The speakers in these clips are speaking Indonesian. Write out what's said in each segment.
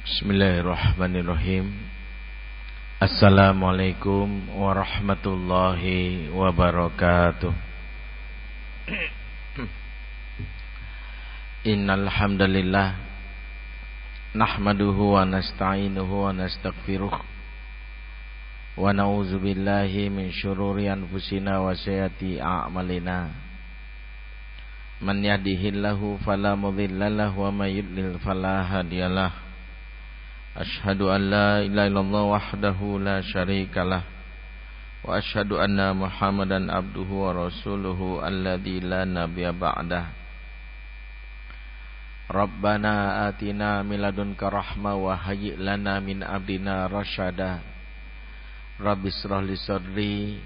Bismillahirrahmanirrahim. Assalamualaikum warahmatullahi wabarakatuh. Innal hamdalillah nahmaduhu wa nasta'inuhu wa nastaghfiruh wa na'udzu billahi min syururi anfusina wa sayyiati a'malina. Man yahdihillahu fala mudilla lahu wa may yudlil fala hadiyalah. Asyhadu an la ilaha illallah wahdahu la syarikalah wa asyhadu anna Muhammadan abduhu wa rasuluhu alladzi la nabiyya ba'dah. Rabbana atina min ladunka rahmah wa hayyi' lana min amrina rasyada. Rabbis shrah li sadri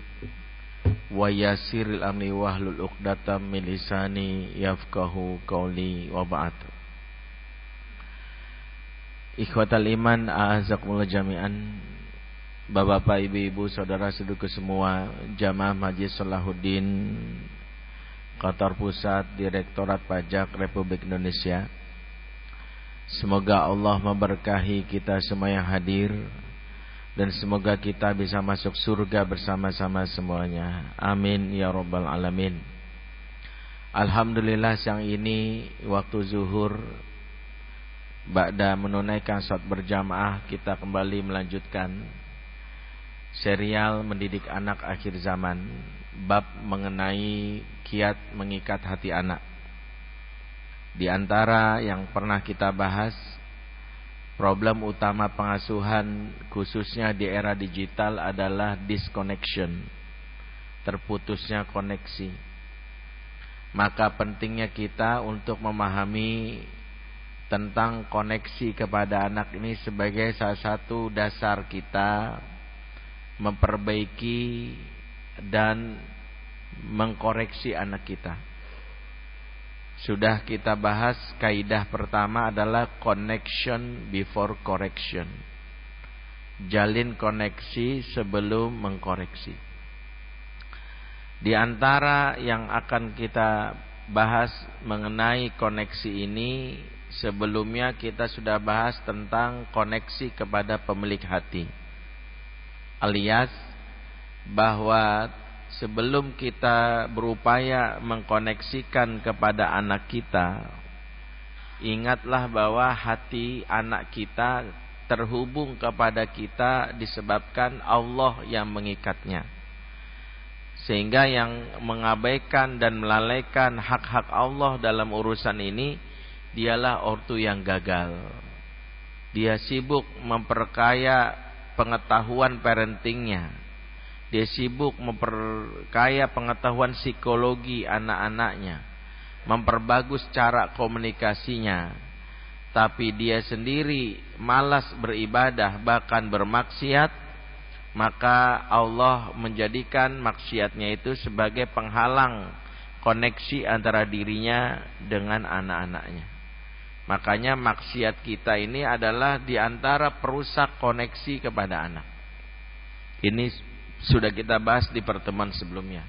wa yassiril amri wahlul 'uqdatam min lisani yafqahu qawli wa ba'd. Ikhwatal iman, a'azakumullah jami'an. Bapak-bapak, ibu-ibu, saudara saudaraku semua, Jamaah Majlis Salahuddin Qatar Pusat, Direktorat Pajak Republik Indonesia. Semoga Allah memberkahi kita semua yang hadir, dan semoga kita bisa masuk surga bersama-sama semuanya. Amin ya rabbal alamin. Alhamdulillah, siang ini waktu zuhur, ba'da menunaikan salat berjamaah, kita kembali melanjutkan serial mendidik anak akhir zaman, bab mengenai kiat mengikat hati anak. Di antara yang pernah kita bahas, problem utama pengasuhan khususnya di era digital adalah disconnection, terputusnya koneksi. Maka pentingnya kita untuk memahami tentang koneksi kepada anak ini sebagai salah satu dasar kita memperbaiki dan mengkoreksi anak kita. Sudah kita bahas kaidah pertama adalah connection before correction. Jalin koneksi sebelum mengkoreksi. Di antara yang akan kita bahas mengenai koneksi ini, sebelumnya kita sudah bahas tentang koneksi kepada pemilik hati, alias bahwa sebelum kita berupaya mengkoneksikan kepada anak kita, ingatlah bahwa hati anak kita terhubung kepada kita disebabkan Allah yang mengikatnya. Sehingga yang mengabaikan dan melalaikan hak-hak Allah dalam urusan ini, dialah ortu yang gagal. Dia sibuk memperkaya pengetahuan parentingnya. Dia sibuk memperkaya pengetahuan psikologi anak-anaknya, memperbagus cara komunikasinya. Tapi dia sendiri malas beribadah, bahkan bermaksiat. Maka Allah menjadikan maksiatnya itu sebagai penghalang koneksi antara dirinya dengan anak-anaknya. Makanya maksiat kita ini adalah diantara perusak koneksi kepada anak. Ini sudah kita bahas di pertemuan sebelumnya.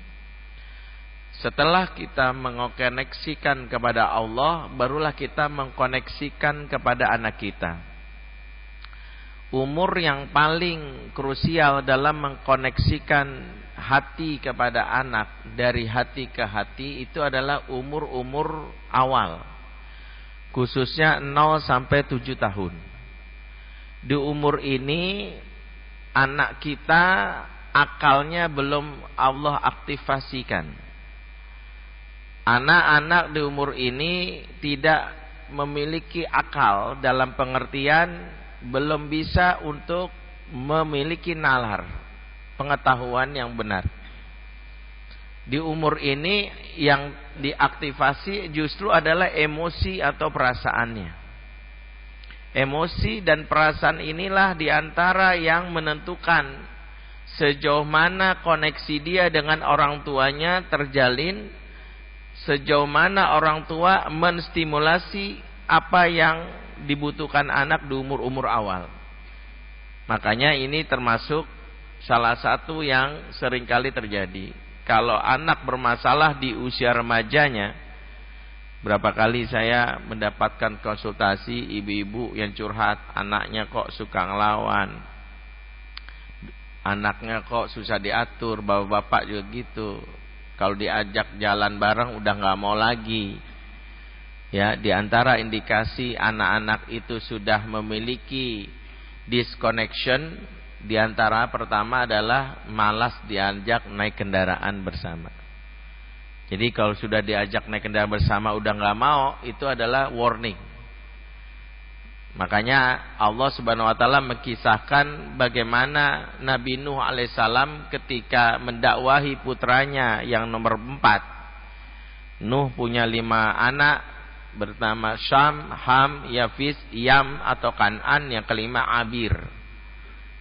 Setelah kita mengkoneksikan kepada Allah, barulah kita mengkoneksikan kepada anak kita. Umur yang paling krusial dalam mengkoneksikan hati kepada anak dari hati ke hati itu adalah umur-umur awal, khususnya 0 sampai 7 tahun. Di umur ini anak kita akalnya belum Allah aktifasikan. Anak-anak di umur ini tidak memiliki akal dalam pengertian belum bisa untuk memiliki nalar, pengetahuan yang benar. Di umur ini yang diaktifasi justru adalah emosi atau perasaannya. Emosi dan perasaan inilah diantara yang menentukan sejauh mana koneksi dia dengan orang tuanya terjalin, sejauh mana orang tua menstimulasi apa yang dibutuhkan anak di umur-umur awal. Makanya ini termasuk salah satu yang seringkali terjadi. Kalau anak bermasalah di usia remajanya, Berapa kali saya mendapatkan konsultasi ibu-ibu yang curhat, anaknya kok suka ngelawan, anaknya kok susah diatur, bapak-bapak juga gitu. Kalau diajak jalan bareng udah nggak mau lagi. Ya, di antara indikasi anak-anak itu sudah memiliki disconnection, di antara pertama adalah malas diajak naik kendaraan bersama. Jadi kalau sudah diajak naik kendaraan bersama udah nggak mau, itu adalah warning. Makanya Allah Subhanahu wa taala mengisahkan bagaimana Nabi Nuh alaihissalam ketika mendakwahi putranya yang nomor 4. Nuh punya 5 anak bernama Syam, Ham, Yafis, Yam atau Kan'an, yang kelima Abir.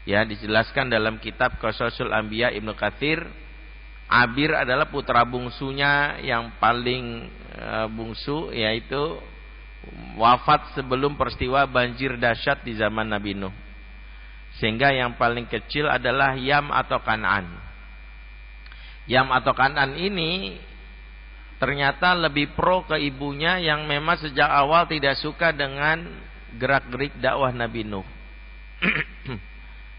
Ya, dijelaskan dalam kitab Qasasul Anbiya Ibnu Katsir. Abir adalah putra bungsunya yang paling bungsu, yaitu wafat sebelum peristiwa banjir dahsyat di zaman Nabi Nuh. Sehingga yang paling kecil adalah Yam atau Kan'an. Yam atau Kan'an ini ternyata lebih pro ke ibunya yang memang sejak awal tidak suka dengan gerak-gerik dakwah Nabi Nuh.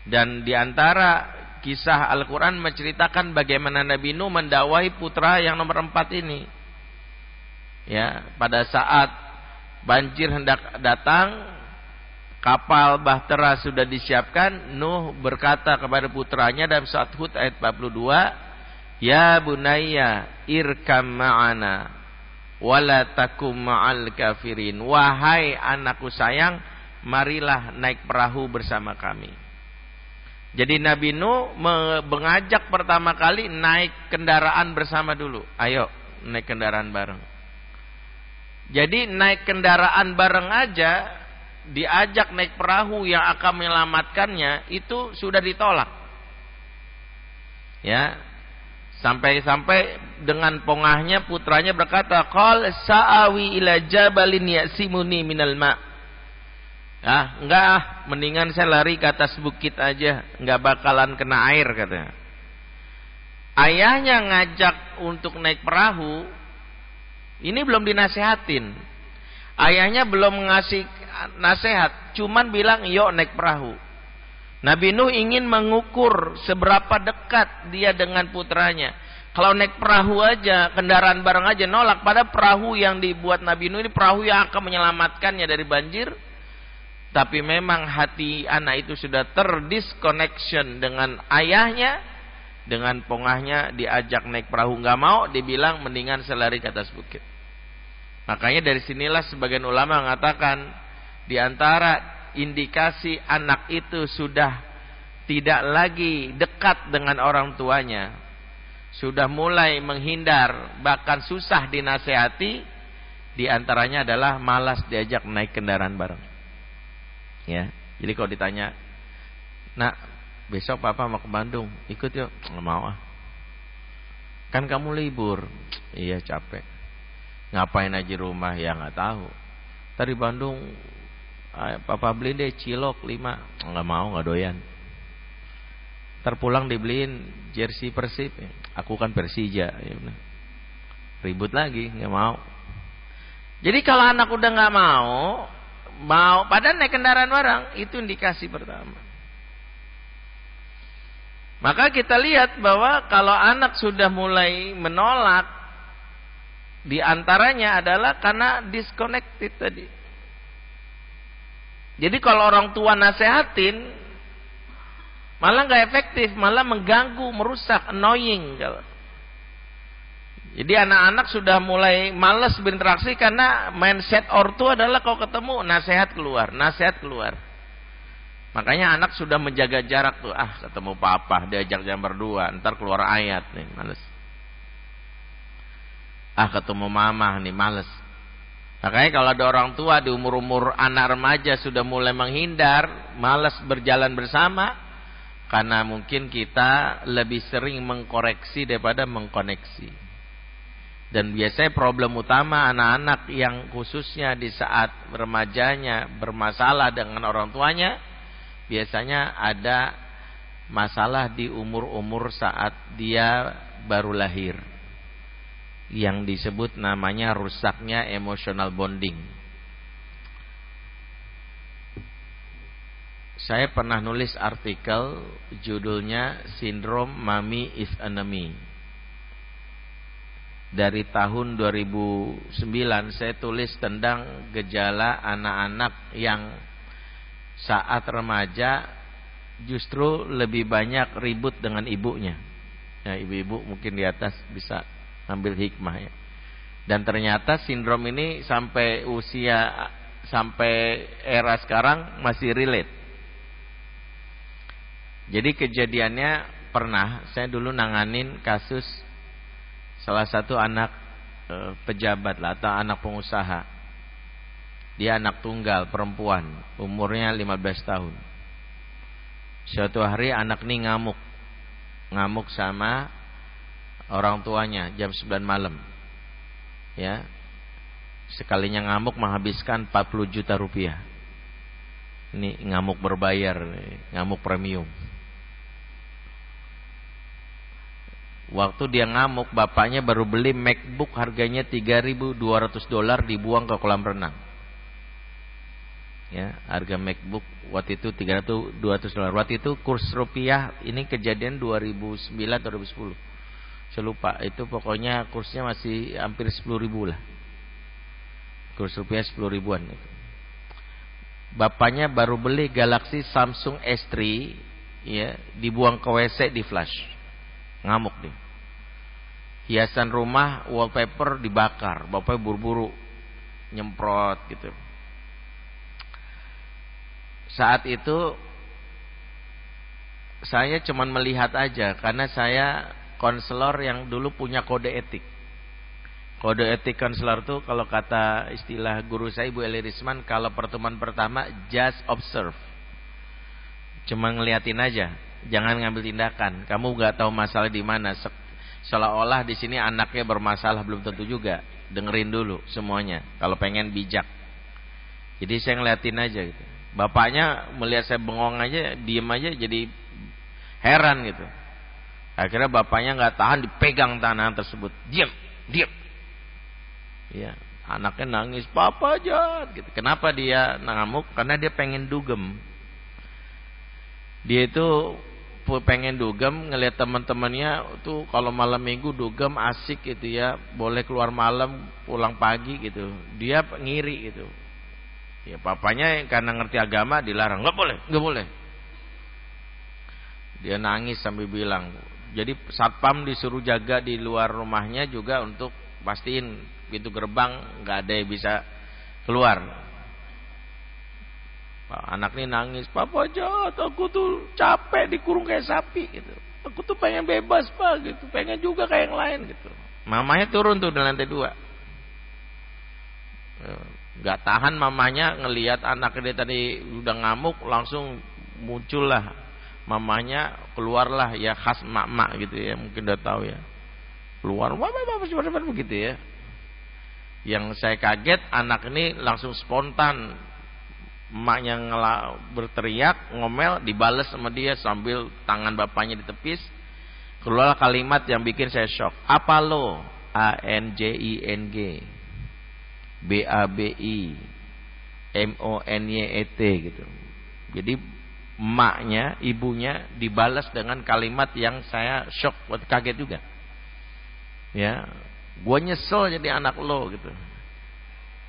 Dan di antara kisah Al-Quran menceritakan bagaimana Nabi Nuh mendakwahi putra yang nomor 4 ini. Ya, pada saat banjir hendak datang, kapal bahtera sudah disiapkan, Nuh berkata kepada putranya dalam surat Hud ayat 42, "Ya bunayya irkam ma'ana wala takum ma'al kafirin." Wahai anakku sayang, marilah naik perahu bersama kami. Jadi Nabi Nuh mengajak pertama kali naik kendaraan bersama dulu. Ayo naik kendaraan bareng. Jadi naik kendaraan bareng aja, diajak naik perahu yang akan menyelamatkannya, itu sudah ditolak. Ya, sampai-sampai dengan pongahnya putranya berkata, "Qal sa'awi ila jabalin ya'simuni minal ma'." Enggak, mendingan saya lari ke atas bukit aja, enggak bakalan kena air katanya. Ayahnya ngajak untuk naik perahu, ini belum dinasehatin. Ayahnya belum ngasih nasihat, cuman bilang, "Yuk naik perahu." Nabi Nuh ingin mengukur seberapa dekat dia dengan putranya. Kalau naik perahu aja, kendaraan bareng aja nolak, pada perahu yang dibuat Nabi Nuh ini perahu yang akan menyelamatkannya dari banjir. Tapi memang hati anak itu sudah terdisconnection dengan ayahnya, dengan pongahnya diajak naik perahu nggak mau, dibilang mendingan selari ke atas bukit. Makanya dari sinilah sebagian ulama mengatakan di antara indikasi anak itu sudah tidak lagi dekat dengan orang tuanya, sudah mulai menghindar, bahkan susah dinasehati, di antaranya adalah malas diajak naik kendaraan bareng. Ya, jadi kalau ditanya, "Nak, besok papa mau ke Bandung, ikut yuk." "Nggak mau ah. Kan kamu libur." "Iya capek." "Ngapain aja rumah?" "Ya nggak tahu." "Tadi Bandung, papa beliin deh cilok 5. "Nggak mau, nggak doyan." Terpulang dibeliin jersey Persib. "Aku kan Persija." Ya benar. Ribut lagi, nggak mau. Jadi kalau anak udah nggak mau padahal naik kendaraan bareng, itu indikasi pertama. Maka kita lihat bahwa kalau anak sudah mulai menolak, di antaranya adalah karena disconnected tadi. Jadi kalau orang tua nasehatin, malah nggak efektif, malah mengganggu, merusak, annoying. Jadi anak-anak sudah mulai malas berinteraksi karena mindset ortu adalah kalau ketemu nasihat keluar, nasihat keluar. Makanya anak sudah menjaga jarak tuh, ketemu papa diajak jam berdua, ntar keluar ayat nih, males. Ketemu mama nih, males. Makanya kalau ada orang tua di umur-umur anak remaja sudah mulai menghindar, malas berjalan bersama, karena mungkin kita lebih sering mengkoreksi daripada mengkoneksi. Dan biasanya problem utama anak-anak yang khususnya di saat remajanya bermasalah dengan orang tuanya, biasanya ada masalah di umur-umur saat dia baru lahir. yang disebut namanya rusaknya emotional bonding. Saya pernah nulis artikel judulnya Syndrome Mommy is Enemy. Dari tahun 2009 saya tulis tentang gejala anak-anak yang saat remaja justru lebih banyak ribut dengan ibunya. Ya, ibu-ibu mungkin di atas bisa ambil hikmah ya. Dan ternyata sindrom ini sampai era sekarang masih relate. Jadi kejadiannya pernah saya dulu nanganin kasus salah satu anak pejabat lah atau anak pengusaha. Dia anak tunggal perempuan, umurnya 15 tahun. Suatu hari anak ini ngamuk sama orang tuanya jam 9 malam. Ya. Sekalinya ngamuk menghabiskan 40 juta rupiah. Ini ngamuk berbayar, ngamuk premium. Waktu dia ngamuk, bapaknya baru beli MacBook harganya $3.200 dibuang ke kolam renang. Ya, harga MacBook waktu itu $200. Waktu itu kurs rupiah ini kejadian 2009 atau 2010. Saya lupa, itu pokoknya kursnya masih hampir 10.000 lah. Kurs rupiah 10 ribuan itu. Bapaknya baru beli Galaxy Samsung S3 ya, dibuang ke WC di flash. Ngamuk dia. Hiasan rumah, wallpaper dibakar. Bapaknya buru-buru nyemprot gitu. Saat itu saya cuman melihat aja karena saya konselor yang dulu punya kode etik. Kode etik konselor tuh kalau kata istilah guru saya Ibu Eli Risman, kalau pertemuan pertama just observe. Cuma ngeliatin aja. Jangan ngambil tindakan. Kamu nggak tahu masalah di mana. Seolah-olah di sini anaknya bermasalah, belum tentu juga. Dengerin dulu semuanya. Kalau pengen bijak. Jadi saya ngeliatin aja gitu. Bapaknya melihat saya bengong aja, diem aja, jadi heran gitu. Akhirnya bapaknya nggak tahan, dipegang tangan tersebut. Diam. Ya, anaknya nangis, papa jahat. Gitu. Kenapa dia ngamuk? Karena dia pengen dugem. Dia itu pengen dugem, ngelihat teman-temannya tuh kalau malam minggu dugem asik gitu ya, boleh keluar malam pulang pagi gitu. Dia ngiri gitu. Ya papanya karena ngerti agama dilarang, nggak boleh. Dia nangis sambil bilang. Jadi satpam disuruh jaga di luar rumahnya juga untuk pastiin pintu gerbang nggak ada yang bisa keluar. Anak ini nangis, papa jahat, aku tuh capek dikurung kayak sapi gitu. Aku tuh pengen bebas pak gitu, pengen juga kayak yang lain gitu. Mamanya turun tuh di lantai 2. Gak tahan mamanya ngelihat anaknya tadi udah ngamuk, langsung muncullah mamanya, keluarlah ya khas mak-mak gitu ya, mungkin udah tahu ya. Keluar, wah begitu ya. Yang saya kaget anak ini langsung spontan. Emaknya berteriak, ngomel, dibales sama dia sambil tangan bapaknya ditepis. Keluar kalimat yang bikin saya shock. Apa lo? ANJING BABI MONYET gitu. Jadi emaknya, ibunya dibalas dengan kalimat yang saya shock, kaget juga. Ya, gua nyesel jadi anak lo gitu.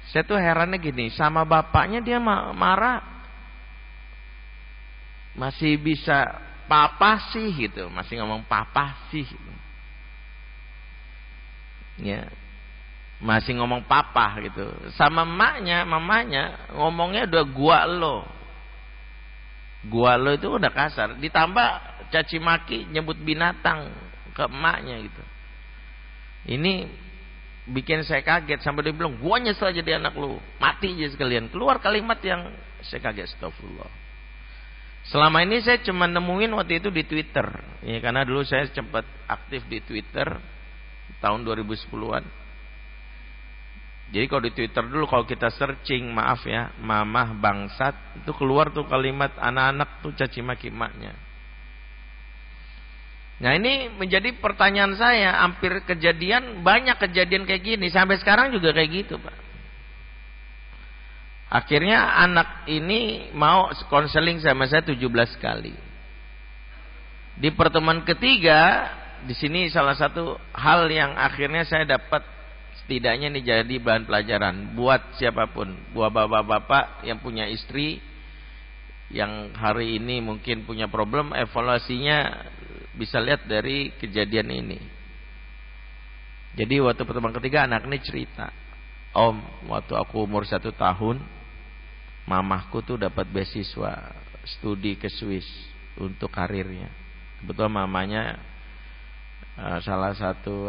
Saya tuh herannya gini, sama bapaknya dia marah masih bisa papa sih gitu, masih ngomong papa sih gitu. Ya, masih ngomong papa gitu. Sama mamanya ngomongnya udah gua lo itu udah kasar, ditambah caci maki, nyebut binatang ke emaknya gitu. Ini bikin saya kaget sampai dia bilang, gua nyesel jadi anak lu, mati aja sekalian. Keluar kalimat yang saya kaget, astagfirullah. Selama ini saya cuma nemuin waktu itu di Twitter, ya, karena dulu saya sempat aktif di Twitter tahun 2010-an. Jadi kalau di Twitter dulu kalau kita searching, maaf ya, mamah bangsat, itu keluar tuh kalimat anak-anak tuh caci maki emaknya. Nah ini menjadi pertanyaan saya, hampir kejadian, banyak kejadian kayak gini, sampai sekarang juga kayak gitu Pak. Akhirnya anak ini mau konseling sama saya 17 kali. Di pertemuan ketiga, di sini salah satu hal yang akhirnya saya dapat, setidaknya ini jadi bahan pelajaran buat siapapun, buat bapak-bapak yang punya istri, yang hari ini mungkin punya problem, evaluasinya bisa lihat dari kejadian ini. Jadi waktu pertemuan ketiga anak ini cerita, Om, waktu aku umur 1 tahun, mamahku tuh dapat beasiswa studi ke Swiss untuk karirnya. Kebetulan mamanya salah satu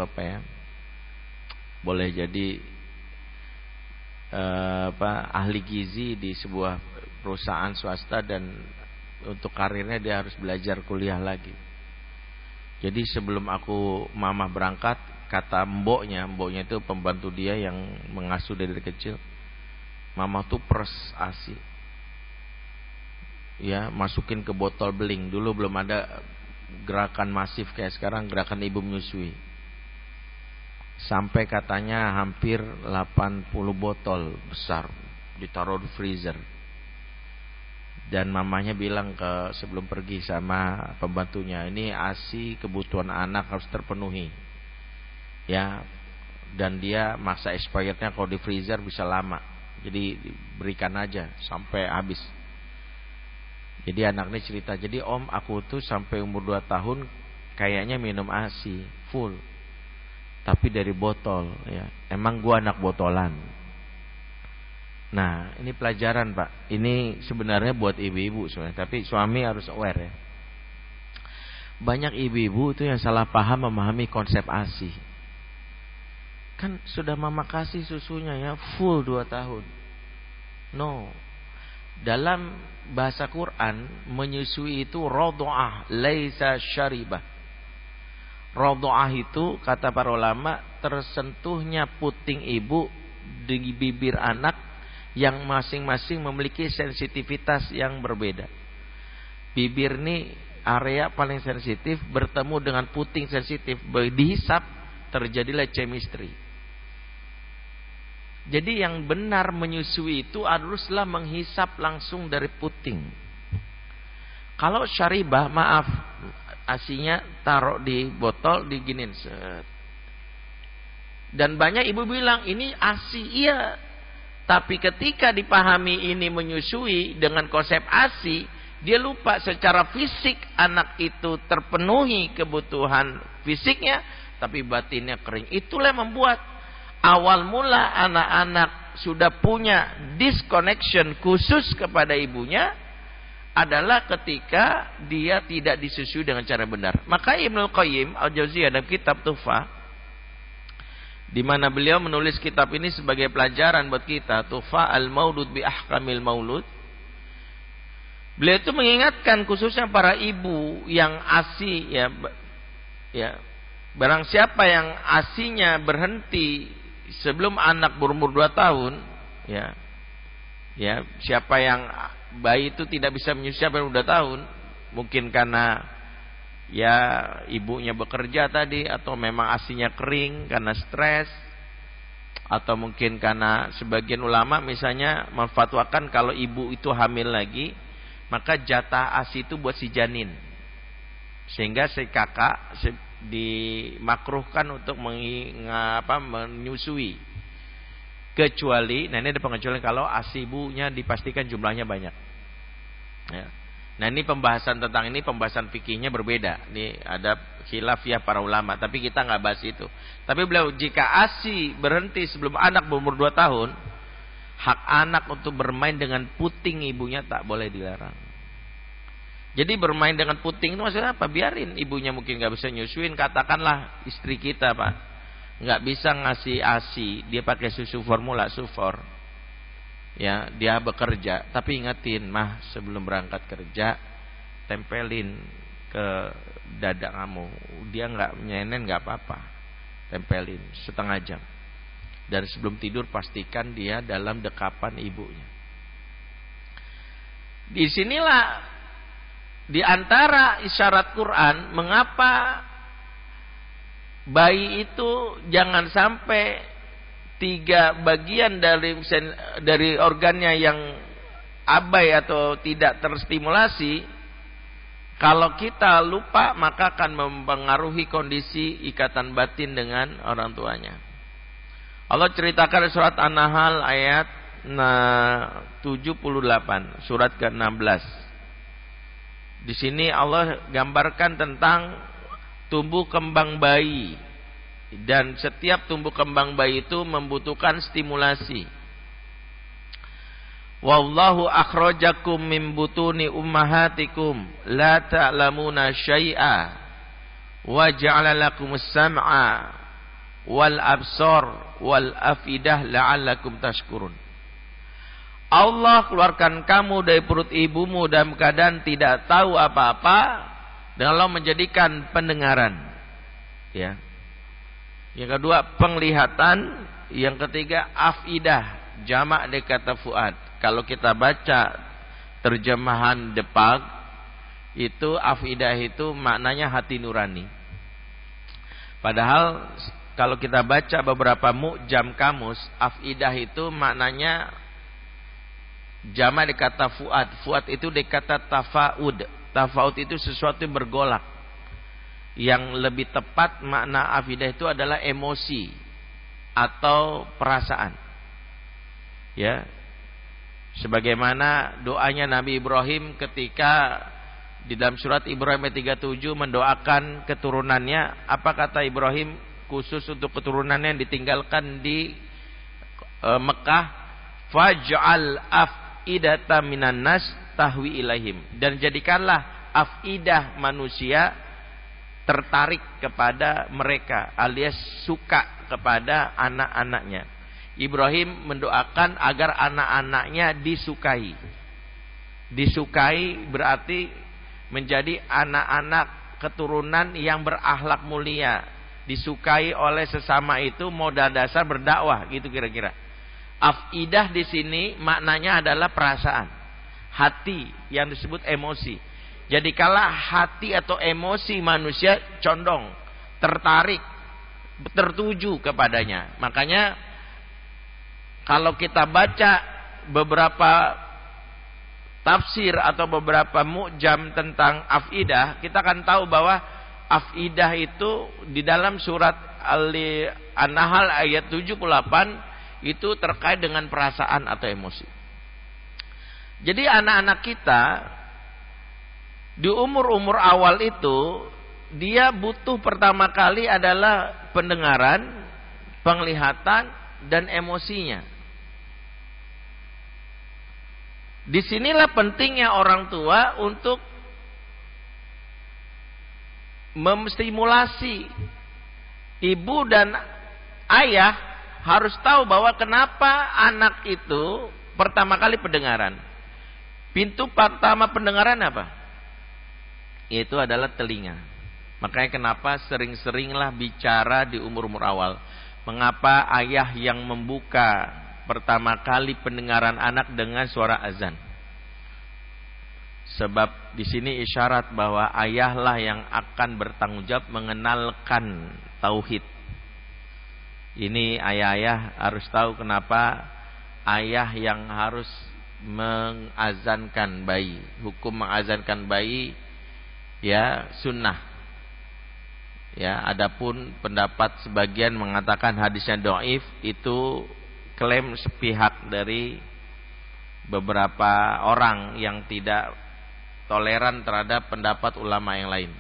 boleh jadi ahli gizi di sebuah perusahaan swasta, dan untuk karirnya dia harus belajar kuliah lagi. Jadi sebelum mama berangkat, kata mboknya itu pembantu dia yang mengasuh dari kecil, mama tuh peres ASI, ya masukin ke botol beling. Dulu belum ada gerakan masif kayak sekarang, gerakan ibu menyusui. Sampai katanya hampir 80 botol besar ditaruh di freezer. Dan mamanya bilang sebelum pergi sama pembantunya, ini ASI kebutuhan anak harus terpenuhi. Ya, dan dia maksa expirednya kalau di freezer bisa lama. Jadi berikan aja sampai habis. Jadi anak ini cerita, jadi Om, aku tuh sampai umur 2 tahun kayaknya minum ASI full, tapi dari botol, ya. Emang gua anak botolan. Nah, ini pelajaran Pak. Ini sebenarnya buat ibu-ibu sebenarnya, tapi suami harus aware ya. Banyak ibu-ibu itu yang salah paham memahami konsep ASI. Kan sudah mama kasih susunya ya full 2 tahun. No. Dalam bahasa Quran, menyusui itu radha'ah, laisa syaribah. Radha'ah itu kata para ulama, tersentuhnya puting ibu di bibir anak yang masing-masing memiliki sensitivitas yang berbeda. Bibir ini area paling sensitif, bertemu dengan puting sensitif, dihisap terjadilah chemistry. Jadi yang benar menyusui itu haruslah menghisap langsung dari puting. Kalau syaribah, maaf, asinya taruh di botol, diginin set. Dan banyak ibu bilang ini asi, iya. Tapi ketika dipahami ini menyusui dengan konsep asi, dia lupa secara fisik anak itu terpenuhi kebutuhan fisiknya, tapi batinnya kering. Itulah yang membuat awal mula anak-anak sudah punya disconnection khusus kepada ibunya adalah ketika dia tidak disusui dengan cara benar. Maka Ibnu Qayyim Al-Jauziyah dalam kitab Tuhfah, di mana beliau menulis kitab ini sebagai pelajaran buat kita, Tuhfah Al-Maulud bi Ahkamil Maulud. Beliau itu mengingatkan khususnya para ibu yang ASI ya barang siapa yang ASInya berhenti sebelum anak berumur 2 tahun, ya siapa yang bayi itu tidak bisa menyusui sampai 2 tahun, mungkin karena ya ibunya bekerja tadi, atau memang ASInya kering karena stres, atau mungkin karena sebagian ulama misalnya memfatwakan kalau ibu itu hamil lagi, maka jatah ASI itu buat si janin, sehingga si kakak dimakruhkan untuk menyusui, kecuali, nah ini ada pengecualian kalau ASI ibunya dipastikan jumlahnya banyak ya. Nah ini pembahasan tentang ini, pembahasan fikihnya berbeda. Ini ada khilafiyah para ulama, tapi kita nggak bahas itu. Tapi beliau, jika ASI berhenti sebelum anak berumur 2 tahun, hak anak untuk bermain dengan puting ibunya tak boleh dilarang. Jadi bermain dengan puting itu maksudnya apa? Biarin ibunya mungkin nggak bisa nyusuin. Katakanlah istri kita Pak nggak bisa ngasih ASI, dia pakai susu formula Sufor. Ya, dia bekerja, tapi ingetin, mah sebelum berangkat kerja tempelin ke dada kamu. Dia nggak nyenen nggak apa-apa, tempelin setengah jam. Dan sebelum tidur pastikan dia dalam dekapan ibunya. Disinilah Di antara isyarat Quran, mengapa bayi itu jangan sampai 3 bagian dari organnya yang abai atau tidak terstimulasi. Kalau kita lupa, maka akan mempengaruhi kondisi ikatan batin dengan orang tuanya. Allah ceritakan surat An-Nahl ayat 78, surat ke-16. Di sini Allah gambarkan tentang tumbuh kembang bayi, dan setiap tumbuh kembang bayi itu membutuhkan stimulasi. Wallahu akhrajakum min butuni ummahatikum la ta'lamuna syai'a wa ja'ala lakumus sam'a wal absar wal afidah la'allakum tashkurun. Allah keluarkan kamu dari perut ibumu dalam keadaan tidak tahu apa-apa, dan Allah menjadikan pendengaran. Ya. Yang kedua penglihatan, yang ketiga afidah, jamak dari kata fuad. Kalau kita baca terjemahan Depag, itu afidah itu maknanya hati nurani. Padahal kalau kita baca beberapa mu'jam kamus, afidah itu maknanya jamak dari kata fuad. Fuad itu dari kata tafaud. Tafaud itu sesuatu yang bergolak. Yang lebih tepat makna afidah itu adalah emosi atau perasaan. Ya. Sebagaimana doanya Nabi Ibrahim ketika di dalam surat Ibrahim ayat 37 mendoakan keturunannya. Apa kata Ibrahim khusus untuk keturunannya yang ditinggalkan di Mekah? Faj'al af'idata minan nas tahwi ilaihim. Dan jadikanlah afidah manusia tertarik kepada mereka, alias suka kepada anak-anaknya. Ibrahim mendoakan agar anak-anaknya disukai. Disukai berarti menjadi anak-anak keturunan yang berakhlak mulia. Disukai oleh sesama itu modal dasar berdakwah, gitu kira-kira. Afidah di sini maknanya adalah perasaan, hati yang disebut emosi. Jadi kalau hati atau emosi manusia condong, tertarik, tertuju kepadanya. Makanya kalau kita baca beberapa tafsir atau beberapa mu'jam tentang afidah, kita akan tahu bahwa afidah itu di dalam surat An-Nahl ayat 78 itu terkait dengan perasaan atau emosi. Jadi anak-anak kita di umur-umur awal itu dia butuh pertama kali adalah pendengaran, penglihatan, dan emosinya. Disinilah pentingnya orang tua untuk memstimulasi. Ibu dan ayah harus tahu bahwa kenapa anak itu pertama kali pendengaran. Pintu pertama pendengaran apa? Itu adalah telinga. Makanya kenapa sering-seringlah bicara di umur-umur awal. Mengapa ayah yang membuka pertama kali pendengaran anak dengan suara azan? Sebab di sini isyarat bahwa ayahlah yang akan bertanggung jawab mengenalkan tauhid. Ini ayah-ayah harus tahu kenapa ayah yang harus mengazankan bayi. Hukum mengazankan bayi ya sunnah. Ya, adapun pendapat sebagian mengatakan hadisnya dhaif, itu klaim sepihak dari beberapa orang yang tidak toleran terhadap pendapat ulama yang lain.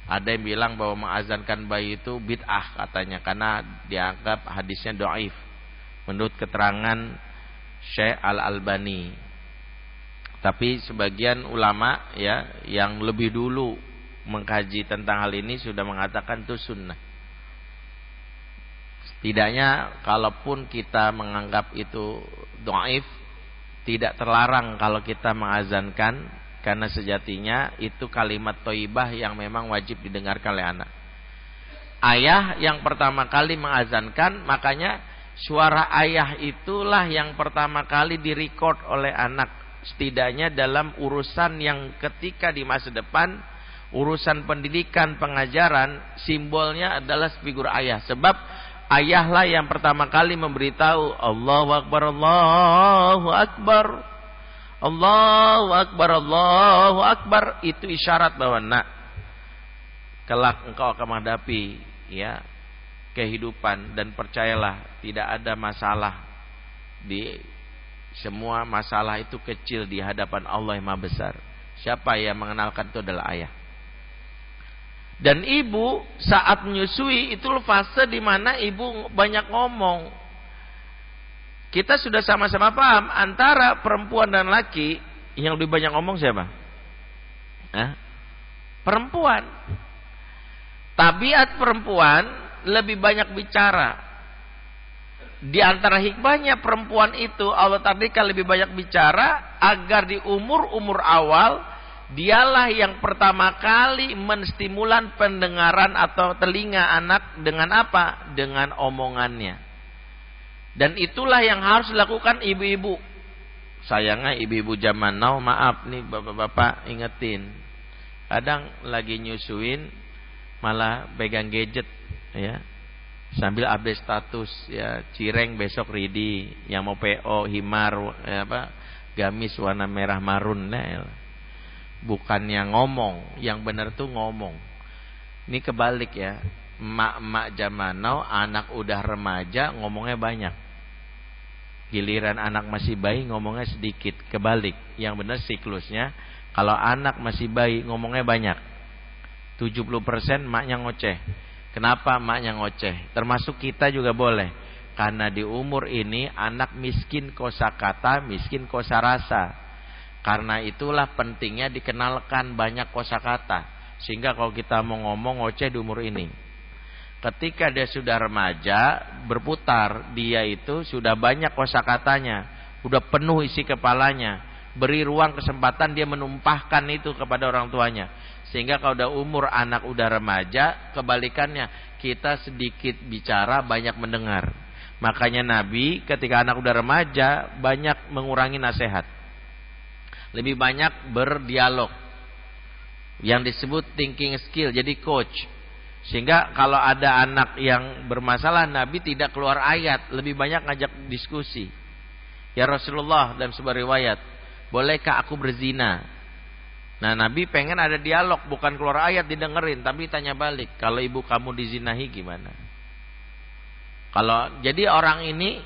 Ada yang bilang bahwa mengazankan bayi itu bid'ah katanya, karena dianggap hadisnya dhaif menurut keterangan Syekh Al-Albani. Tapi sebagian ulama ya yang lebih dulu mengkaji tentang hal ini sudah mengatakan itu sunnah. Setidaknya kalaupun kita menganggap itu dhaif, tidak terlarang kalau kita mengazankan, karena sejatinya itu kalimat thayyibah yang memang wajib didengarkan oleh anak. Ayah yang pertama kali mengazankan, makanya suara ayah itulah yang pertama kali direcord oleh anak setidaknya dalam urusan yang ketika di masa depan, urusan pendidikan, pengajaran, simbolnya adalah figur ayah. Sebab ayahlah yang pertama kali memberitahu Allahu Akbar, Allahu Akbar, Allahu Akbar, Allahu Akbar. Itu isyarat bahwa nak, kelak engkau akan menghadapi ya kehidupan, dan percayalah tidak ada masalah, di semua masalah itu kecil di hadapan Allah yang Maha Besar. Siapa yang mengenalkan itu adalah ayah. Dan ibu saat menyusui itu fase di mana ibu banyak ngomong. Kita sudah sama-sama paham antara perempuan dan laki yang lebih banyak ngomong siapa? Perempuan. Tabiat perempuan lebih banyak bicara. Di antara hikmahnya perempuan itu Allah takdirkan lebih banyak bicara agar di umur-umur awal dialah yang pertama kali menstimulan pendengaran atau telinga anak dengan apa? Dengan omongannya. Dan itulah yang harus dilakukan ibu-ibu. Sayangnya ibu-ibu zaman now, maaf nih bapak-bapak ingetin. Kadang lagi nyusuin malah pegang gadget ya. Sambil update status ya, cireng besok ready, yang mau PO himar ya, gamis warna merah marun nah, bukan yang ngomong, yang benar tuh ngomong. Ini kebalik ya, emak-emak zaman now anak udah remaja ngomongnya banyak, giliran anak masih bayi ngomongnya sedikit. Kebalik, yang benar siklusnya, kalau anak masih bayi ngomongnya banyak, 70% emaknya ngoceh. Kenapa emaknya ngoceh? Termasuk kita juga boleh. Karena di umur ini anak miskin kosakata, miskin kosarasa. Karena itulah pentingnya dikenalkan banyak kosakata. Sehingga kalau kita mau ngomong ngoceh di umur ini. Ketika dia sudah remaja, berputar, dia itu sudah banyak kosakatanya, sudah penuh isi kepalanya. Beri ruang kesempatan dia menumpahkan itu kepada orang tuanya. Sehingga kalau udah umur anak udah remaja, kebalikannya, kita sedikit bicara, banyak mendengar. Makanya Nabi ketika anak udah remaja banyak mengurangi nasihat, lebih banyak berdialog, yang disebut thinking skill, jadi coach. Sehingga kalau ada anak yang bermasalah, Nabi tidak keluar ayat, lebih banyak ngajak diskusi. Ya Rasulullah, dalam sebuah riwayat, bolehkah aku berzina? Nah Nabi pengen ada dialog, bukan keluar ayat didengerin, tapi tanya balik, kalau ibu kamu dizinahi gimana? Kalau jadi orang ini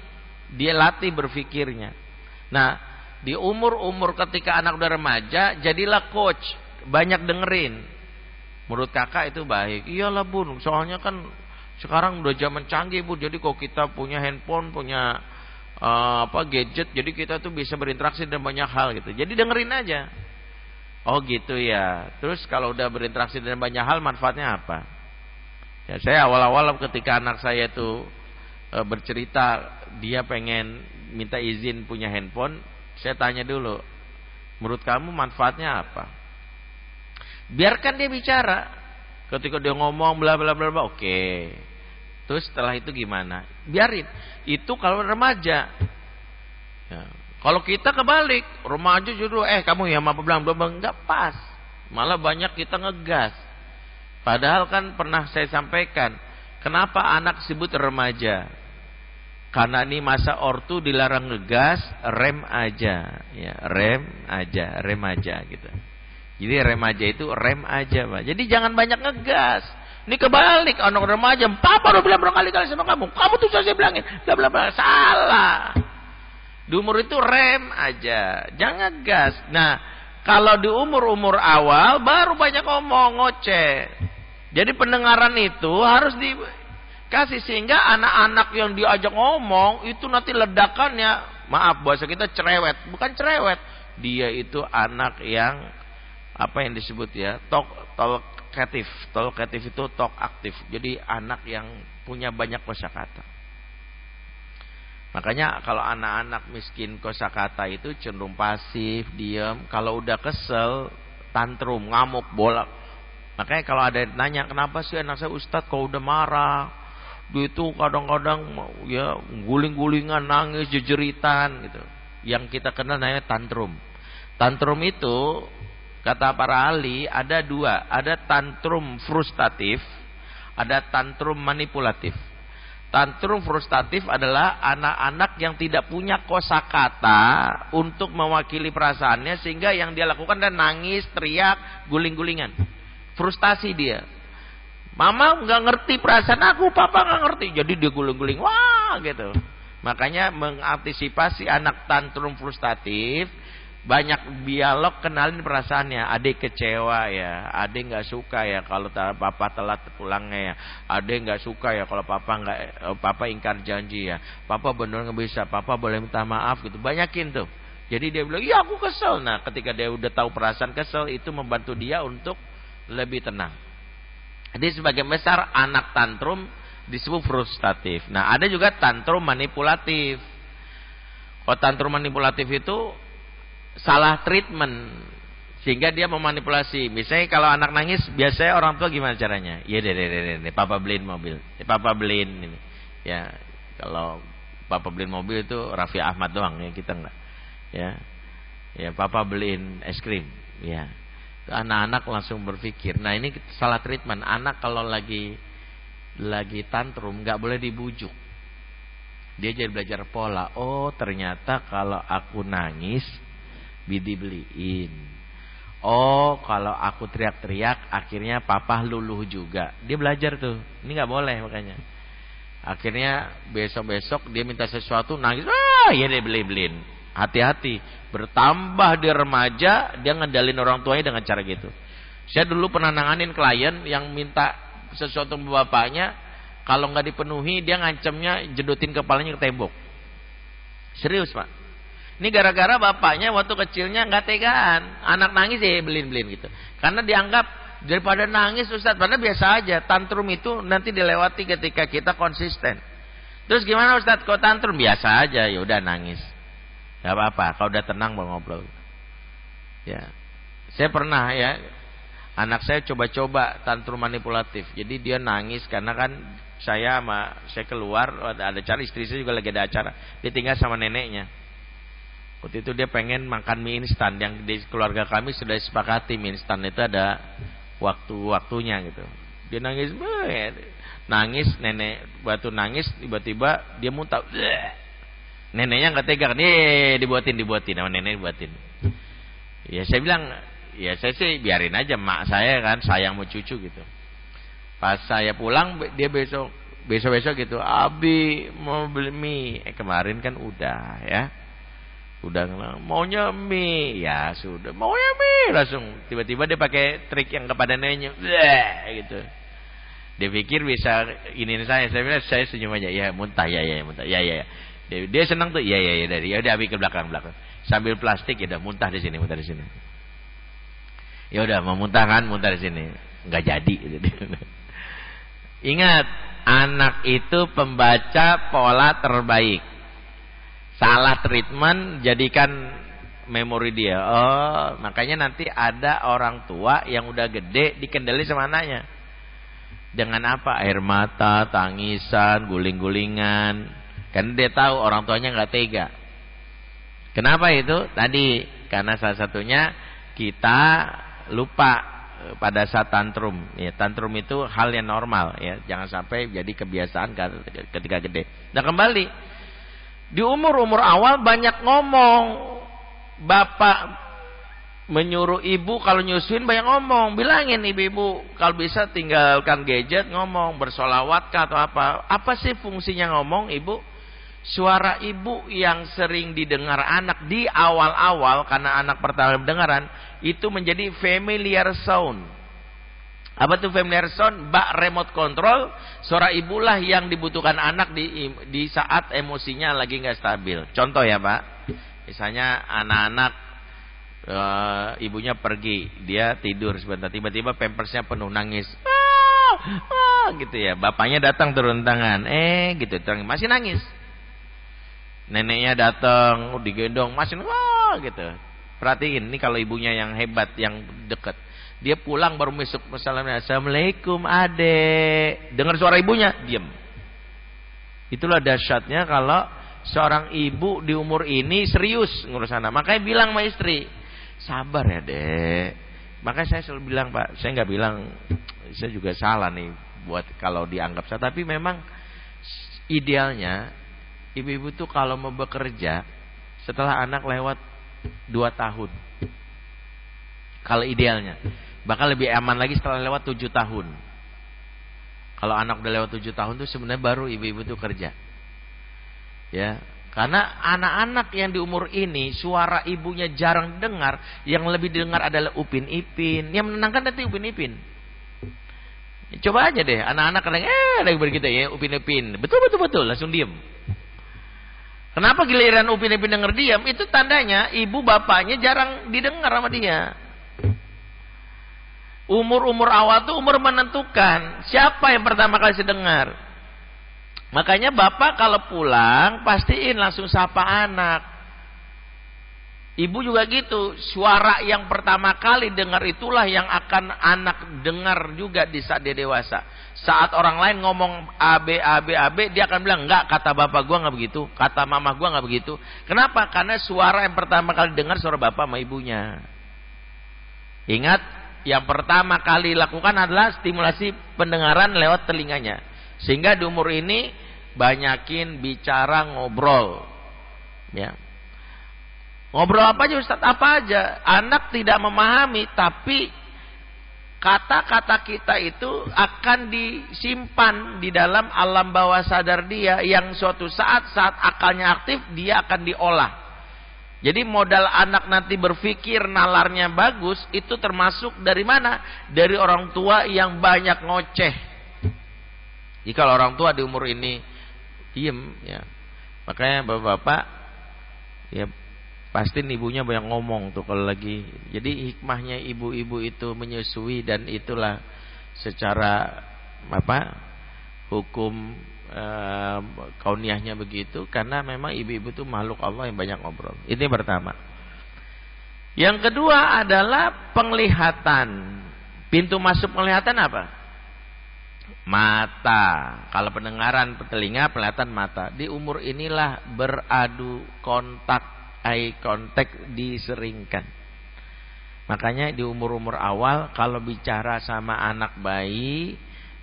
dia latih berfikirnya. Nah di umur-umur ketika anak udah remaja, jadilah coach, banyak dengerin. Menurut kakak itu baik. Iyalah bun, soalnya kan sekarang udah zaman canggih bu, jadi kalau kita punya handphone, punya gadget, jadi kita tuh bisa berinteraksi dengan banyak hal gitu. Jadi dengerin aja. Oh gitu ya. Terus kalau udah berinteraksi dengan banyak hal, manfaatnya apa? Ya, saya awal-awal ketika anak saya itu bercerita dia pengen minta izin punya handphone, saya tanya dulu, menurut kamu manfaatnya apa? Biarkan dia bicara. Ketika dia ngomong bla bla bla bla, oke. Terus setelah itu gimana? Biarin. Itu kalau remaja. Ya. Kalau kita kebalik, remaja justru kamu ya apa bilang belum, enggak pas. Malah banyak kita ngegas. Padahal kan pernah saya sampaikan, kenapa anak disebut remaja? Karena ini masa ortu dilarang ngegas, rem aja, ya, rem aja gitu. Jadi remaja itu rem aja, Pak. Jadi jangan banyak ngegas. Ini kebalik, anak remaja, papa udah bilang berkali-kali sama kamu tuh saya bilangin, bla bla bla, salah. Di umur itu rem aja, jangan gas. Nah, kalau di umur-umur awal baru banyak ngomong, ngoceh. Jadi pendengaran itu harus dikasih, sehingga anak-anak yang diajak ngomong itu nanti ledakannya, maaf bahasa kita cerewet, bukan cerewet. Dia itu anak yang apa yang disebut ya, talkatif. Talkatif itu talk aktif. Jadi anak yang punya banyak kosakata. Makanya kalau anak-anak miskin kosakata itu cenderung pasif, diam. Kalau udah kesel, tantrum, ngamuk, bolak. Makanya kalau ada yang nanya, kenapa sih anak saya Ustadz kalau udah marah, dia itu kadang-kadang ya guling-gulingan, nangis, jejeritan gitu. Yang kita kenal namanya tantrum. Tantrum itu kata para ahli ada dua, ada tantrum frustratif, ada tantrum manipulatif. Tantrum frustratif adalah anak-anak yang tidak punya kosakata untuk mewakili perasaannya, sehingga yang dia lakukan adalah nangis, teriak, guling-gulingan. Frustasi dia. Mama nggak ngerti perasaan aku, papa nggak ngerti, jadi dia guling-guling, wah gitu. Makanya mengantisipasi anak tantrum frustratif, banyak dialog, kenalin perasaannya. Adik kecewa ya, adik nggak suka ya kalau papa telat pulangnya ya, adik nggak suka ya kalau papa ingkar janji ya, papa benar nggak bisa, papa boleh minta maaf gitu. Banyakin tuh. Jadi dia bilang, iya aku kesel. Nah ketika dia udah tahu perasaan kesel, itu membantu dia untuk lebih tenang. Jadi sebagian besar anak tantrum disebut frustratif. Nah ada juga tantrum manipulatif. Kalau tantrum manipulatif itu salah treatment sehingga dia memanipulasi. Misalnya kalau anak nangis, biasanya orang tua gimana caranya? Ya deh, papa beliin mobil, papa beliin ini. Ya kalau papa beliin mobil itu Raffi Ahmad doang ya, kita enggak. Ya papa beliin es krim. Ya anak-anak langsung berpikir. Nah ini salah treatment. Anak kalau lagi tantrum nggak boleh dibujuk. Dia jadi belajar pola. Oh ternyata kalau aku nangis dibeliin. Oh kalau aku teriak-teriak akhirnya papa luluh juga. Dia belajar tuh. Ini nggak boleh makanya. Akhirnya besok-besok dia minta sesuatu nangis. Ya dia beliin. Hati-hati. Bertambah dia remaja, dia ngendalin orang tuanya dengan cara gitu. Saya dulu pernah nanganin klien yang minta sesuatu ke bapaknya, kalau nggak dipenuhi dia ngancamnya jedotin kepalanya ke tembok. Serius pak. Ini gara-gara bapaknya waktu kecilnya nggak tegaan, anak nangis ya beliin gitu. Karena dianggap daripada nangis Ustaz, padahal biasa aja. Tantrum itu nanti dilewati ketika kita konsisten. Terus gimana Ustaz? Kok tantrum biasa aja, ya udah nangis, nggak apa-apa. Kalau udah tenang mau ngobrol. Ya, saya pernah ya, anak saya coba-coba tantrum manipulatif. Jadi dia nangis karena kan saya keluar ada acara, istri saya juga lagi ada acara. Dia tinggal sama neneknya. Waktu itu dia pengen makan mie instan yang di keluarga kami sudah disepakati mie instan itu ada waktu-waktunya gitu. Dia nangis, nenek batu nangis, tiba-tiba dia muntah. Neneknya nggak tega kan, dibuatin sama nenek dibuatin. Ya saya bilang, ya saya sih biarin aja, mak saya kan sayang mau cucu gitu. Pas saya pulang dia besok gitu, Abi mau beli mie. Kemarin kan udah ya. Udah maunya mie, ya sudah maunya mie, langsung tiba-tiba dia pakai trik yang kepada neneknya, gitu. Dia pikir bisa ini saya bilang saya senyum aja, ya muntah, ya muntah, ya. Dia senang tuh, ya dari, ya udah Abi ke belakang, sambil plastik ya udah muntah di sini. Ya udah mau muntah kan, muntah di sini, nggak jadi. Ingat, anak itu pembaca pola terbaik. Salah treatment jadikan memori dia. Oh, makanya nanti ada orang tua yang udah gede dikendali sama anaknya. Dengan apa? Air mata, tangisan, guling-gulingan. Karena dia tahu orang tuanya nggak tega. Kenapa itu? Tadi karena salah satunya kita lupa pada saat tantrum. Ya, tantrum itu hal yang normal ya. Jangan sampai jadi kebiasaan ketika gede. Nah kembali. Di umur awal banyak ngomong. Bapak menyuruh ibu kalau nyusuin banyak ngomong. Bilangin ibu-ibu kalau bisa tinggalkan gadget, ngomong bersolawat atau apa. Apa sih fungsinya ngomong ibu? Suara ibu yang sering didengar anak di awal-awal, karena anak pertama pendengaran, itu menjadi familiar sound. Apa tuh familiar sound? Bak remote control. Suara ibulah yang dibutuhkan anak di saat emosinya lagi nggak stabil. Contoh ya Pak, misalnya anak-anak ibunya pergi, dia tidur sebentar, tiba-tiba pampersnya penuh, nangis, gitu ya. Bapaknya datang turun tangan, gitu, masih nangis. Neneknya datang, digendong, masih gitu. Perhatiin, ini kalau ibunya yang hebat, yang dekat. Dia pulang baru masuk, Assalamualaikum adek. Dengar suara ibunya, diam. Itulah dahsyatnya kalau seorang ibu di umur ini serius ngurus anak. Makanya bilang sama istri, Sabar ya dek. Makanya saya selalu bilang Pak, saya nggak bilang saya juga salah nih buat kalau dianggap salah. Tapi memang idealnya ibu-ibu tuh kalau mau bekerja setelah anak lewat 2 tahun. Kalau idealnya. Bahkan lebih aman lagi setelah lewat 7 tahun. Kalau anak udah lewat 7 tahun tuh sebenarnya baru ibu-ibu tuh kerja. Ya. Karena anak-anak yang di umur ini suara ibunya jarang dengar, yang lebih dengar adalah upin ipin. Yang menenangkan nanti upin ipin. Coba aja deh, anak-anak kadang ada yang begitu ya, upin ipin. Betul langsung diem. Kenapa giliran upin ipin denger diam? Itu tandanya ibu bapaknya jarang didengar sama dia. Umur awal tuh umur menentukan siapa yang pertama kali didengar. Makanya bapak kalau pulang pastiin langsung sapa anak. Ibu juga gitu, suara yang pertama kali dengar itulah yang akan anak dengar juga di saat dia dewasa. Saat orang lain ngomong AB, dia akan bilang enggak, kata bapak gua enggak begitu, kata mama gua enggak begitu. Kenapa? Karena suara yang pertama kali dengar suara bapak sama ibunya. Ingat, yang pertama kali lakukan adalah stimulasi pendengaran lewat telinganya. Sehingga di umur ini banyakin bicara, ngobrol. Ya. Ngobrol apa aja Ustaz? Apa aja. Anak tidak memahami, tapi kata-kata kita itu akan disimpan di dalam alam bawah sadar dia, yang suatu saat akalnya aktif dia akan diolah. Jadi modal anak nanti berpikir nalarnya bagus itu termasuk dari mana? Dari orang tua yang banyak ngoceh. Jika orang tua di umur ini diem, ya, makanya bapak-bapak ya pasti ibunya banyak ngomong tuh kalau lagi. Jadi hikmahnya ibu-ibu itu menyusui, dan itulah secara hukum kauniahnya begitu, karena memang ibu-ibu itu makhluk Allah yang banyak ngobrol. Ini pertama. Yang kedua adalah penglihatan. Pintu masuk penglihatan apa? Mata. Kalau pendengaran telinga, penglihatan mata. Di umur inilah beradu kontak, eye contact diseringkan. Makanya di umur-umur awal kalau bicara sama anak bayi,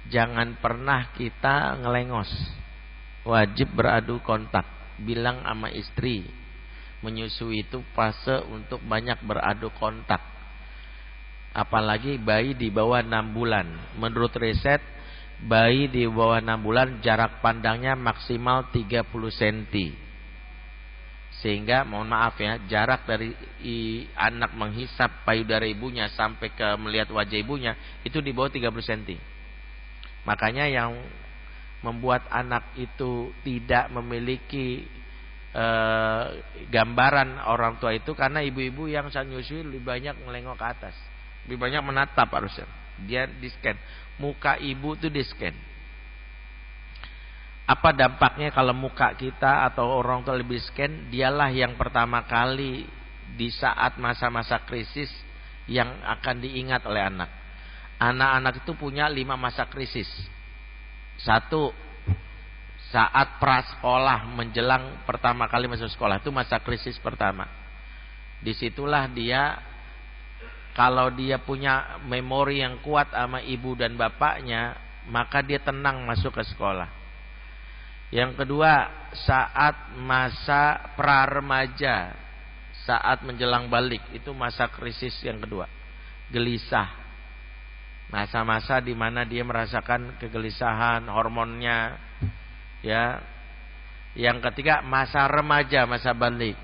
jangan pernah kita ngelengos. Wajib beradu kontak. Bilang sama istri, menyusui itu fase untuk banyak beradu kontak. Apalagi bayi di bawah 6 bulan. Menurut riset, bayi di bawah 6 bulan jarak pandangnya maksimal 30 cm. Sehingga mohon maaf ya, jarak dari anak menghisap payudara ibunya sampai ke melihat wajah ibunya itu di bawah 30 cm. Makanya yang membuat anak itu tidak memiliki gambaran orang tua itu karena ibu-ibu yang saat nyusui lebih banyak melengok ke atas, lebih banyak menatap harusnya. Dia di-scan. Muka ibu itu di-scan. Apa dampaknya kalau muka kita atau orang tua lebih scan? Dialah yang pertama kali di saat masa-masa krisis yang akan diingat oleh anak. Anak-anak itu punya 5 masa krisis. 1, saat prasekolah menjelang pertama kali masuk sekolah, itu masa krisis pertama. Disitulah dia, kalau dia punya memori yang kuat sama ibu dan bapaknya, maka dia tenang masuk ke sekolah. Yang kedua, saat masa pra-remaja, saat menjelang balik, itu masa krisis yang kedua. Gelisah. Masa-masa di mana dia merasakan kegelisahan, hormonnya, ya. Yang ketiga, masa remaja, masa balik.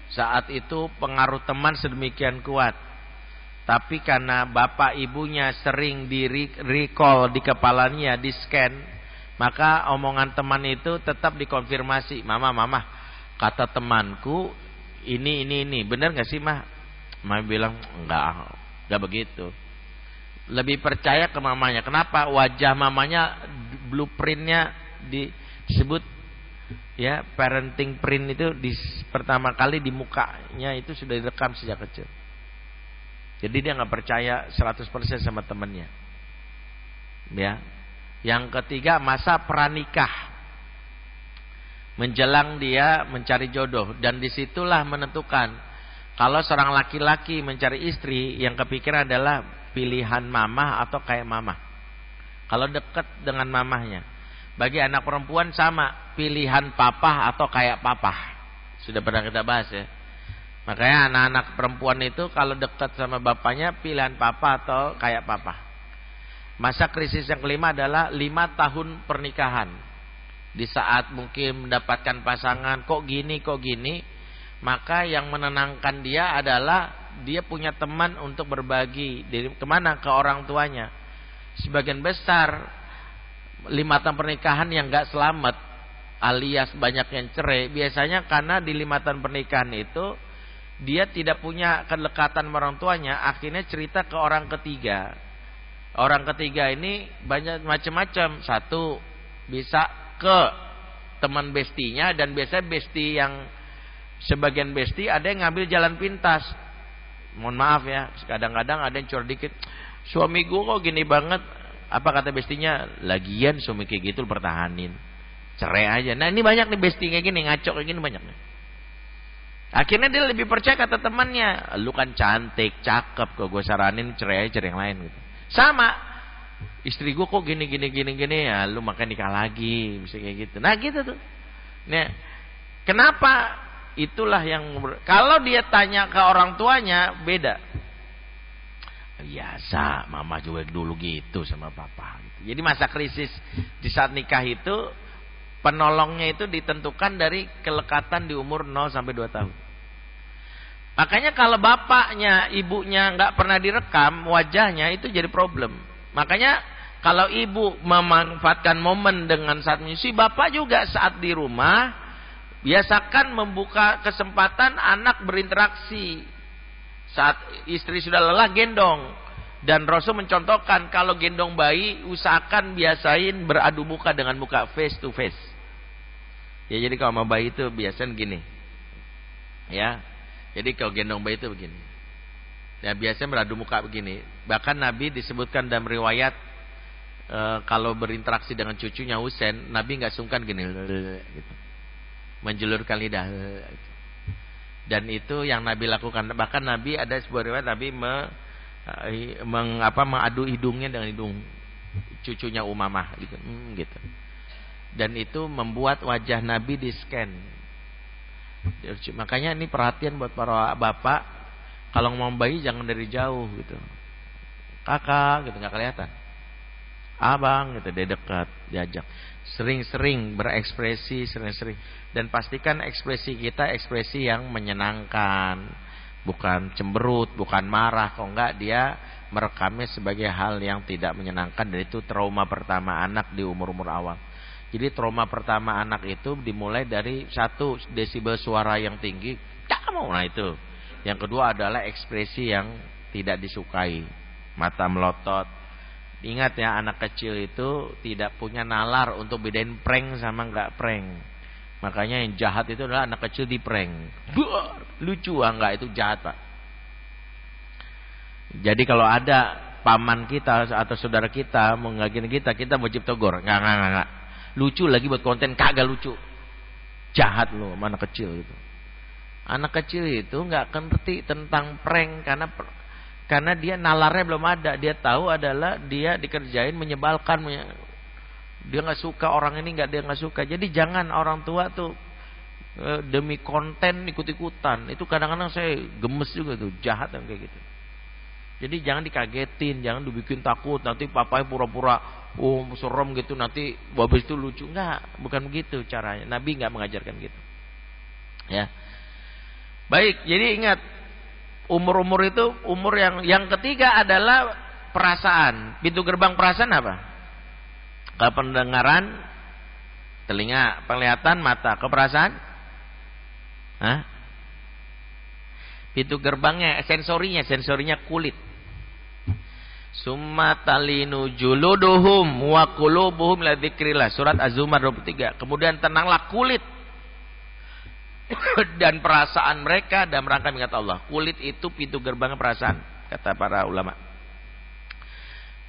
Saat itu pengaruh teman sedemikian kuat, tapi karena bapak ibunya sering di-recall di kepalanya, di-scan, maka omongan teman itu tetap dikonfirmasi. Mama, kata temanku ini. Benar gak sih mah? Mama bilang enggak begitu. Lebih percaya ke mamanya. Kenapa? Wajah mamanya, blueprintnya disebut ya, parenting print itu pertama kali di mukanya itu sudah direkam sejak kecil. Jadi dia nggak percaya 100% sama temannya. Ya. Yang ketiga, masa pranikah. menjelang dia mencari jodoh, dan disitulah menentukan kalau seorang laki-laki mencari istri yang kepikiran adalah pilihan mamah atau kayak mamah. Kalau dekat dengan mamahnya. Bagi anak perempuan sama, pilihan papah atau kayak papah. Sudah pernah kita bahas ya. Makanya anak-anak perempuan itu kalau dekat sama bapaknya pilihan papa atau kayak papa. Masa krisis yang kelima adalah 5 tahun pernikahan. Di saat mungkin mendapatkan pasangan kok gini, maka yang menenangkan dia adalah dia punya teman untuk berbagi. Kemana? Ke orang tuanya. Sebagian besar 5 tahun pernikahan yang gak selamat alias banyak yang cerai, biasanya karena di 5 tahun pernikahan itu dia tidak punya kedekatan sama orang tuanya, akhirnya cerita ke orang ketiga. Orang ketiga ini banyak macam-macam. Satu bisa ke teman bestinya, dan biasanya besti yang sebagian besti ada yang ngambil jalan pintas. Mohon maaf ya, kadang-kadang ada yang curhat dikit, suami gue kok gini banget. Apa kata bestinya? Lagian suami kayak gitu pertahanin, cerai aja. Nah ini banyak nih besti kayak gini, ngaco kayak gini banyak nih. Akhirnya dia lebih percaya kata temannya, lu kan cantik, cakep, kok gue saranin cerai aja, cerai yang lain gitu. Sama istri gue kok gini ya, lu makan nikah lagi, bisa kayak gitu. Nah gitu tuh. Nah, kenapa? Itulah yang kalau dia tanya ke orang tuanya beda. Biasa, mama juga dulu gitu sama papa. Gitu. Jadi masa krisis di saat nikah itu penolongnya itu ditentukan dari kelekatan di umur 0 sampai 2 tahun. Makanya kalau bapaknya, ibunya nggak pernah direkam wajahnya, itu jadi problem. Makanya kalau ibu memanfaatkan momen dengan saat menyusui, bapak juga saat di rumah biasakan membuka kesempatan anak berinteraksi. Saat istri sudah lelah, gendong. Dan Rasul mencontohkan kalau gendong bayi, usahakan biasain beradu muka dengan muka, face to face. Ya jadi kalau sama bayi itu biasanya gini. Ya. Jadi kalau gendong bayi itu begini. Ya biasanya beradu muka begini. Bahkan Nabi disebutkan dalam riwayat kalau berinteraksi dengan cucunya Husain, Nabi nggak sungkan gini gitu. Menjulurkan lidah. Dan itu yang Nabi lakukan. Bahkan Nabi ada sebuah riwayat Nabi mengadu hidungnya dengan hidung cucunya Umamah gitu. Gitu. Dan itu membuat wajah Nabi di-scan. Makanya ini perhatian buat para bapak, kalau mau bayi jangan dari jauh gitu. Kakak gitu nggak kelihatan. Abang gitu, dia dekat, diajak. Sering-sering berekspresi, sering-sering, dan pastikan ekspresi kita ekspresi yang menyenangkan, bukan cemberut, bukan marah. Kalau enggak dia merekamnya sebagai hal yang tidak menyenangkan, dan itu trauma pertama anak di umur-umur awal. Jadi trauma pertama anak itu dimulai dari 1 desibel suara yang tinggi, kamu, nah itu. Yang kedua adalah ekspresi yang tidak disukai, mata melotot. Ingat ya, anak kecil itu tidak punya nalar untuk bedain prank sama enggak prank. Makanya yang jahat itu adalah anak kecil di prank. Lucu enggak, itu jahat Pak. Jadi kalau ada paman kita atau saudara kita mengganggu kita wajib tegur. Enggak. Lucu lagi buat konten, kagak lucu. Jahat loh sama anak kecil itu. Anak kecil itu enggak ngerti tentang prank karena dia nalarnya belum ada. Dia tahu adalah dia dikerjain menyebalkan. Dia nggak suka orang ini, dia nggak suka. Jadi jangan orang tua tuh demi konten ikut-ikutan. Itu kadang-kadang saya gemes juga tuh, jahat yang kayak gitu. Jadi jangan dikagetin, jangan dibikin takut. Nanti papanya pura-pura serem gitu, nanti babes itu lucu. Enggak, bukan begitu caranya. Nabi nggak mengajarkan gitu. Ya. Baik, jadi ingat, umur-umur itu umur yang ketiga adalah perasaan. Pintu gerbang perasaan apa? Kependengaran, telinga, penglihatan, mata. Keperasaan? Hah? Pintu gerbangnya, sensorinya kulit. Summa talinu juluduhum wa qulubuhum la dzikrillah. Surat Az-Zumar 23. Kemudian tenanglah kulit dan perasaan mereka dalam rangka mengingat Allah. Kulit itu pintu gerbang perasaan, kata para ulama.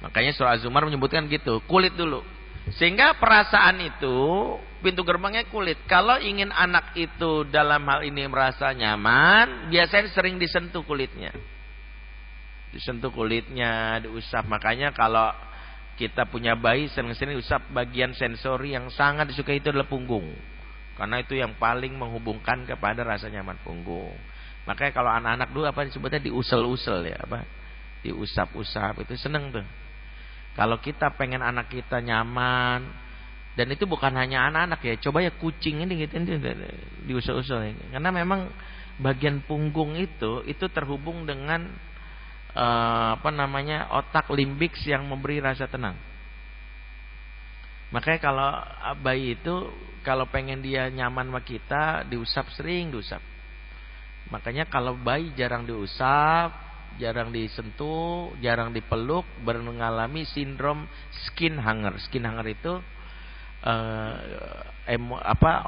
Makanya surah Az-Zumar menyebutkan gitu, kulit dulu. Sehingga perasaan itu pintu gerbangnya kulit. Kalau ingin anak itu dalam hal ini merasa nyaman, biasanya sering disentuh kulitnya. Disentuh kulitnya, diusap. Makanya kalau kita punya bayi, sering-sering usap bagian sensori yang sangat disukai itu adalah punggung. Karena itu yang paling menghubungkan kepada rasa nyaman punggung. Makanya kalau anak-anak dulu apa disebutnya diusel-usel ya, apa? Diusap-usap, itu seneng tuh. Kalau kita pengen anak kita nyaman, dan itu bukan hanya anak-anak ya, coba ya kucing ini gitu diusel-usel. Karena memang bagian punggung itu terhubung dengan otak limbik yang memberi rasa tenang. Makanya kalau bayi itu kalau pengen dia nyaman sama kita, diusap, sering diusap. Makanya kalau bayi jarang diusap, jarang disentuh, jarang dipeluk, mengalami sindrom skin hunger. Skin hunger itu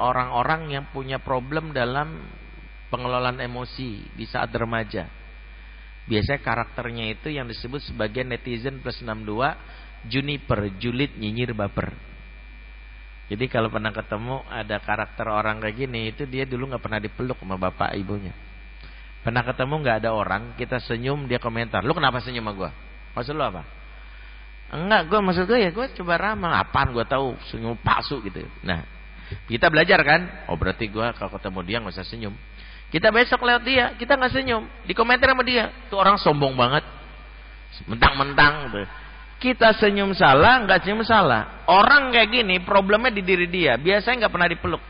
orang-orang yang punya problem dalam pengelolaan emosi di saat remaja. Biasanya karakternya itu yang disebut sebagai netizen plus 62, juniper, julid, nyinyir, baper. Jadi kalau pernah ketemu ada karakter orang kayak gini, itu dia dulu gak pernah dipeluk sama bapak ibunya. Pernah ketemu gak ada orang, kita senyum, dia komentar, lu kenapa senyum sama gue? Maksud lu apa? Enggak, maksud gue ya gue coba ramal. Apaan gue tahu, senyum palsu gitu. Nah, kita belajar kan? Oh berarti gue kalau ketemu dia gak usah senyum. Kita besok lewat dia, kita nggak senyum, dikomentar sama dia, tuh orang sombong banget, mentang-mentang tuh. Kita senyum salah, nggak senyum salah. Orang kayak gini problemnya di diri dia, biasanya nggak pernah dipeluk.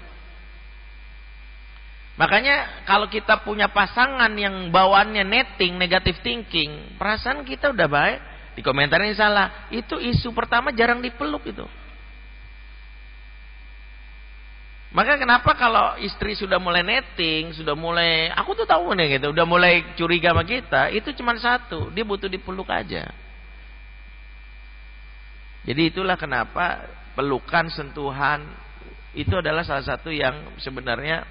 Makanya kalau kita punya pasangan yang bawaannya netting, negative thinking, perasaan kita udah baik, dikomentarin salah, itu isu pertama jarang dipeluk itu. Maka kenapa kalau istri sudah mulai netting, sudah mulai, aku tuh tahu nih gitu, udah mulai curiga sama kita, itu cuma satu, dia butuh dipeluk aja. Jadi itulah kenapa pelukan, sentuhan, itu adalah salah satu yang sebenarnya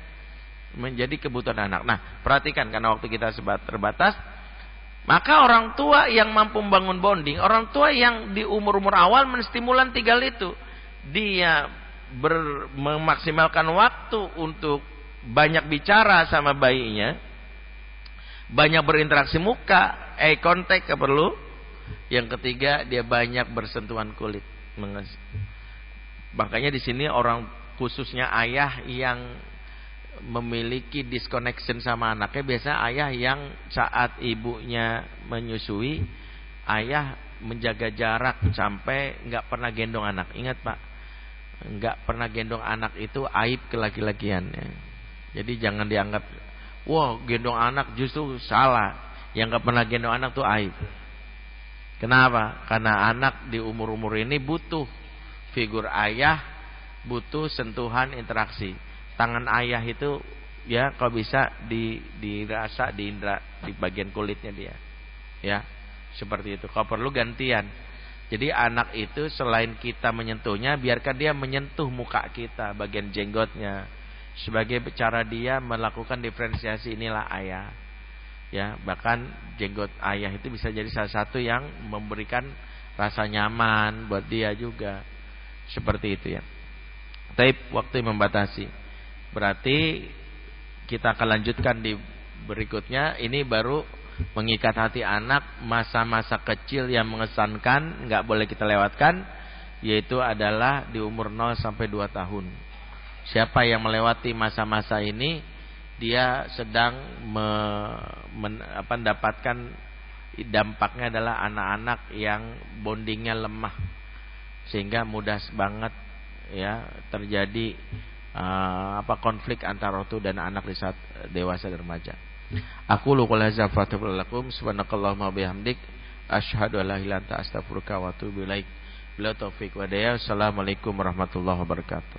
menjadi kebutuhan anak. Nah, perhatikan karena waktu kita terbatas, maka orang tua yang mampu membangun bonding, orang tua yang di umur-umur awal menstimulan 3 hal itu, dia memaksimalkan waktu untuk banyak bicara sama bayinya, banyak berinteraksi muka, eye contact perlu. Yang ketiga, dia banyak bersentuhan kulit. Makanya di sini orang khususnya ayah yang memiliki disconnection sama anaknya, biasanya ayah yang saat ibunya menyusui, ayah menjaga jarak sampai nggak pernah gendong anak. Ingat Pak, nggak pernah gendong anak itu aib kelaki-lakiannya. Jadi jangan dianggap wah gendong anak justru salah. Yang nggak pernah gendong anak tuh aib. Kenapa? Karena anak di umur-umur ini butuh figur ayah, butuh sentuhan, interaksi. Tangan ayah itu ya kalau bisa dirasa di bagian kulitnya dia. Ya, seperti itu. Kalau perlu gantian. Jadi anak itu selain kita menyentuhnya, biarkan dia menyentuh muka kita, bagian jenggotnya. Sebagai cara dia melakukan diferensiasi, inilah ayah. Ya, bahkan jenggot ayah itu bisa jadi salah satu yang memberikan rasa nyaman buat dia juga. Seperti itu ya. Tapi waktu membatasi. Berarti kita akan lanjutkan di berikutnya. Ini baru mengikat hati anak, masa-masa kecil yang mengesankan, nggak boleh kita lewatkan, yaitu adalah di umur 0 sampai 2 tahun. Siapa yang melewati masa-masa ini, dia sedang mendapatkan dampaknya adalah anak-anak yang bondingnya lemah, sehingga mudah banget ya terjadi konflik antara ortu dan anak di saat dewasa dan remaja. Aku lu qul hadza fatabarakum subhanakallahumma bihamdik asyhadu an la ilaha illa anta astaghfiruka wa atubu ilaik. Bila taufik wa hidayah. Assalamualaikum warahmatullahi wabarakatuh.